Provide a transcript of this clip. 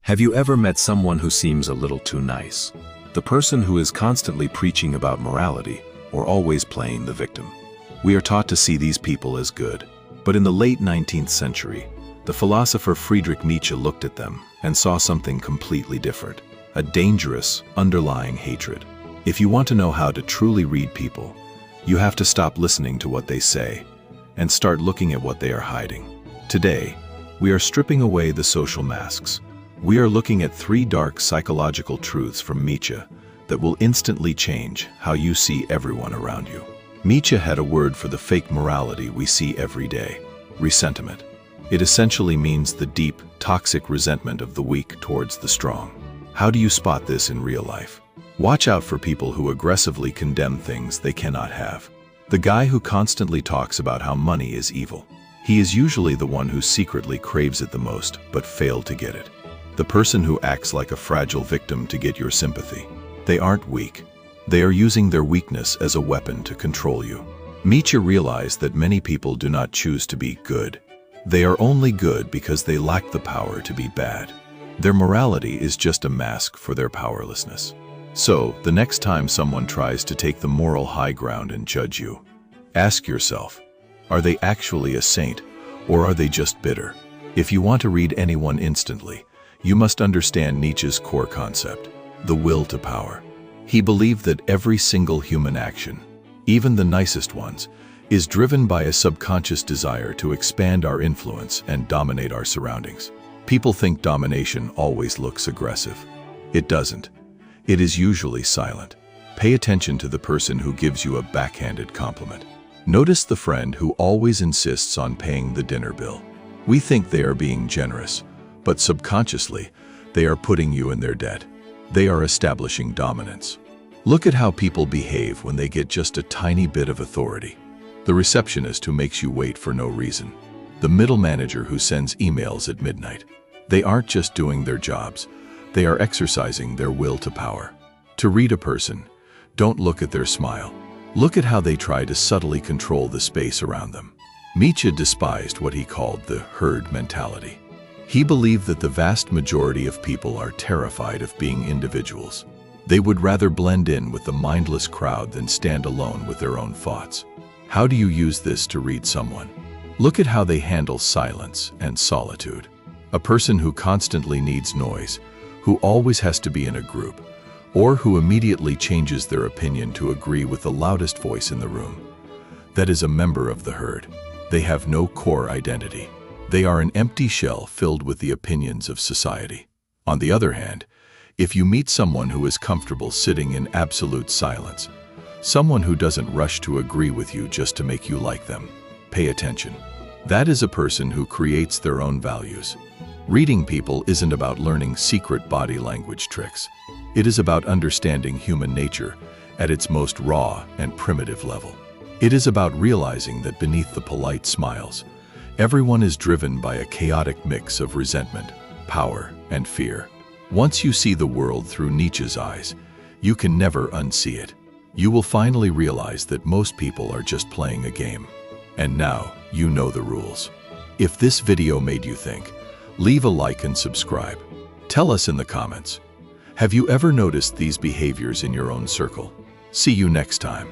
Have you ever met someone who seems a little too nice? The person who is constantly preaching about morality or always playing the victim. We are taught to see these people as good. But in the late 19th century, the philosopher Friedrich Nietzsche looked at them and saw something completely different, a dangerous, underlying hatred. If you want to know how to truly read people, you have to stop listening to what they say and start looking at what they are hiding. Today, we are stripping away the social masks. We are looking at 3 dark psychological truths from Nietzsche that will instantly change how you see everyone around you. Nietzsche had a word for the fake morality we see every day: resentment. It essentially means the deep, toxic resentment of the weak towards the strong. How do you spot this in real life? Watch out for people who aggressively condemn things they cannot have. The guy who constantly talks about how money is evil. He is usually the one who secretly craves it the most but failed to get it. The person who acts like a fragile victim to get your sympathy. They aren't weak. They are using their weakness as a weapon to control you. Nietzsche realized that many people do not choose to be good. They are only good because they lack the power to be bad. Their morality is just a mask for their powerlessness. So, the next time someone tries to take the moral high ground and judge you, ask yourself, are they actually a saint, or are they just bitter? If you want to read anyone instantly, you must understand Nietzsche's core concept, the will to power. He believed that every single human action, even the nicest ones, is driven by a subconscious desire to expand our influence and dominate our surroundings. People think domination always looks aggressive. It doesn't. It is usually silent. Pay attention to the person who gives you a backhanded compliment. Notice the friend who always insists on paying the dinner bill. We think they are being generous, but subconsciously, they are putting you in their debt. They are establishing dominance. Look at how people behave when they get just a tiny bit of authority. The receptionist who makes you wait for no reason. The middle manager who sends emails at midnight. They aren't just doing their jobs. They are exercising their will to power. To read a person, don't look at their smile. Look at how they try to subtly control the space around them. Nietzsche despised what he called the herd mentality. He believed that the vast majority of people are terrified of being individuals. They would rather blend in with the mindless crowd than stand alone with their own thoughts. How do you use this to read someone? Look at how they handle silence and solitude. A person who constantly needs noise, who always has to be in a group, or who immediately changes their opinion to agree with the loudest voice in the room. That is a member of the herd. They have no core identity. They are an empty shell filled with the opinions of society. On the other hand, if you meet someone who is comfortable sitting in absolute silence, someone who doesn't rush to agree with you just to make you like them, pay attention. That is a person who creates their own values. Reading people isn't about learning secret body language tricks. It is about understanding human nature at its most raw and primitive level. It is about realizing that beneath the polite smiles, everyone is driven by a chaotic mix of resentment, power, and fear. Once you see the world through Nietzsche's eyes, you can never unsee it. You will finally realize that most people are just playing a game. And now, you know the rules. If this video made you think, leave a like and subscribe. Tell us in the comments, have you ever noticed these behaviors in your own circle? See you next time.